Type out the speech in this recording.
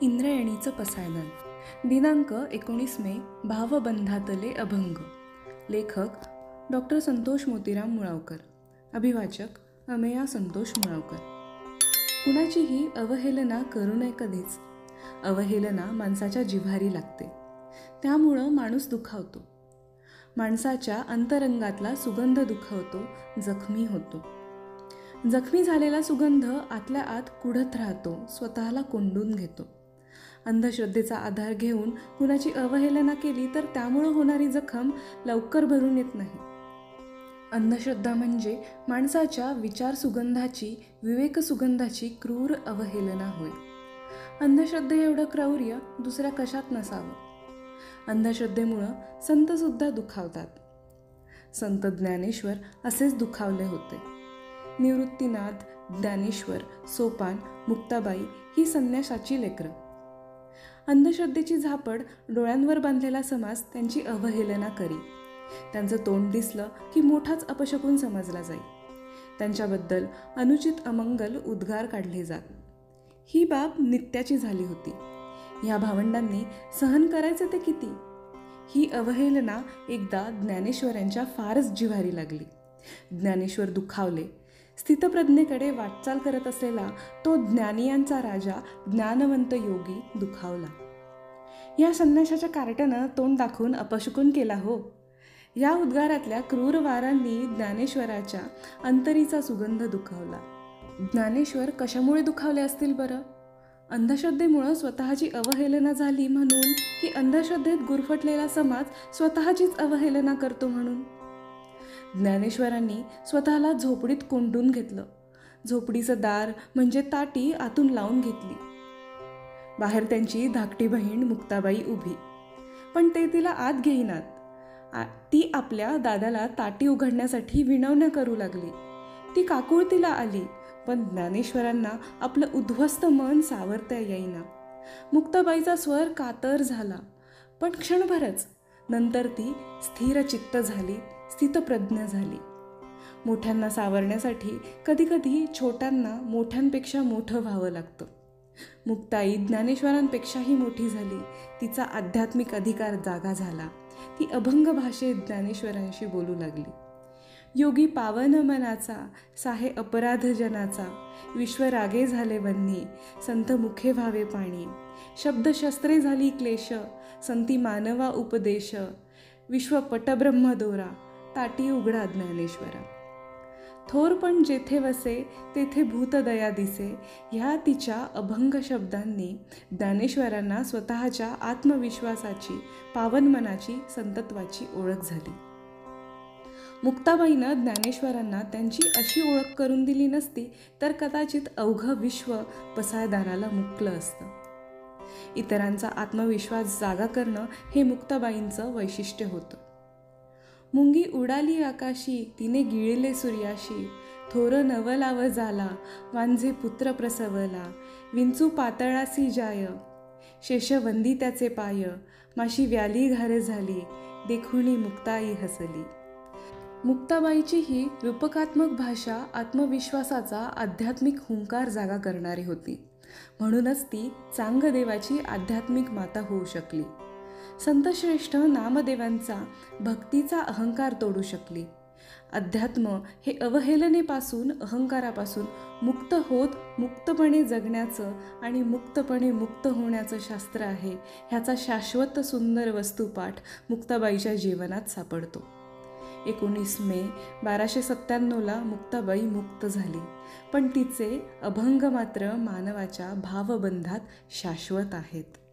इंद्रायणीचं पसायदान दिनांक 19 मे भावबंधातले अभंग. लेखक डॉक्टर संतोष मोतीराम मुळावकर. अभिवाचक अमेया संतोष मुळावकर. कुणाचीही अवहेलना करू नये कधीच. अवहेलना माणसाच्या जिव्हारी लागते, त्यामुळं माणूस दुखावतो. माणसाच्या अंतरंगातला सुगंध दुखावतो, जखमी होतो. जखमी झालेला सुगंध आतल्या आत कुढत राहतो, स्वतःला कोंडून घेतो. अंधश्रद्धेचा आधार घेऊन कुणाची अवहेलना केली तर त्यामुळं होणारी जखम लवकर भरून येत नाही. अंधश्रद्धा म्हणजे माणसाच्या विचार सुगंधाची, विवेक सुगंधाची क्रूर अवहेलना होय. अंधश्रद्धे एवढं क्रौर्य दुसऱ्या कशात नसावं. अंधश्रद्धेमुळं संतसुद्धा दुखावतात. संत ज्ञानेश्वर असेच दुखावले होते. निवृत्तीनाथ, ज्ञानेश्वर, सोपान, मुक्ताबाई ही संन्यासाची लेकरं. अंधश्रद्धेची झापड डोळ्यांवर बांधलेला समाज त्यांची अवहेलना करी. त्यांचं तोंड दिसलं की मोठाच अपशकुन समजला जाई. त्यांच्याबद्दल अनुचित अमंगल उद्गार काढले जात. ही बाब नित्याची झाली होती. ह्या भावंडांनी सहन करायचे ते किती. ही अवहेलना एकदा ज्ञानेश्वरांच्या फारच जिव्हारी लागली. ज्ञानेश्वर दुखावले. स्थितप्रज्ञेकडे वाटचाल करत असलेला तो ज्ञानियांचा राजा ज्ञानवंत योगी दुखावला. या संन्याशाच्या कार्ट्यानं तोंड दाखवून अपशकुन केला हो. या उद्गारातल्या क्रूर वारांनी ज्ञानेश्वराच्या अंतरीचा सुगंध दुखावला. ज्ञानेश्वर कशामुळे दुखावले असतील बरं? अंधश्रद्धेमुळं स्वतःची अवहेलना झाली म्हणून, की अंधश्रद्धेत गुरफटलेला समाज स्वतःचीच अवहेलना करतो म्हणून? ज्ञानेश्वरांनी स्वतःला झोपडीत कोंडून घेतलं. झोपडीचं दार म्हणजे ताटी आतून लावून घेतली. बाहेर त्यांची धाकटी बहीण मुक्ताबाई उभी, पण ते तिला आत घेईनात. ती आपल्या दादाला ताटी उघडण्यासाठी विनवण्या करू लागली. ती काकुळतीला आली, पण ज्ञानेश्वरांना आपलं उद्ध्वस्त मन सावरता येईना. मुक्ताबाईचा स्वर कातर झाला, पण क्षणभरच. नंतर ती स्थिरचित्त झाली, स्थितप्रज्ञ झाली. मोठ्यांना सावरण्यासाठी कधीकधी छोट्यांना मोठ्यांपेक्षा मोठं व्हावं लागतं. मुक्ताई ज्ञानेश्वरांपेक्षाही मोठी झाली. तिचा आध्यात्मिक अधिकार जागा झाला. ती अभंग भाषेत ज्ञानेश्वरांशी बोलू लागली. योगी पावन मनाचा, साहे अपराध जनाचा, विश्वरागे झाले वन्ही, संत मुखे व्हावे पाणी, शब्दशस्त्रे झाली क्लेश, संती मानवा उपदेश, विश्व पटब्रह्म दोरा, ताटी उघडा ज्ञानेश्वरा. थोर पण जेथे वसे, तेथे भूतदया दिसे. ह्या तिच्या अभंग शब्दांनी ज्ञानेश्वरांना स्वतःच्या आत्मविश्वासाची, पावन मनाची, संतत्वाची ओळख झाली. मुक्ताबाईनं ज्ञानेश्वरांना त्यांची अशी ओळख करून दिली नसती तर कदाचित अवघं विश्व पसायदानाला मुकलं असतं. इतरांचा आत्मविश्वास जागा करणं हे मुक्ताबाईंचं वैशिष्ट्य होतं. मुंगी उडाली आकाशी, तिने गिळले सूर्याशी, थोर नवलाव झाला, वांझे पुत्र प्रसवला, विंचू पातळासी जाय, शेषवंदी त्याचे पाय, माशी व्याली घार झाली, देखुनी मुक्ताई हसली. मुक्ताबाईची ही रूपकात्मक भाषा आत्मविश्वासाचा आध्यात्मिक हुंकार जागा करणारी होती. म्हणूनच ती चांगदेवाची आध्यात्मिक माता होऊ शकली. संतश्रेष्ठ नामदेवांचा भक्तीचा अहंकार तोडू शकली. अध्यात्म हे अवहेलनेपासून, अहंकारापासून मुक्त होत मुक्तपणे जगण्याचं आणि मुक्तपणे मुक्त होण्याचं शास्त्र आहे. ह्याचा शाश्वत सुंदर वस्तुपाठ मुक्ताबाईच्या जीवनात सापडतो. 19 मे 1297 मुक्ताबाई मुक्त झाली, पण तिचे अभंग मात्र मानवाच्या भावबंधात शाश्वत आहेत.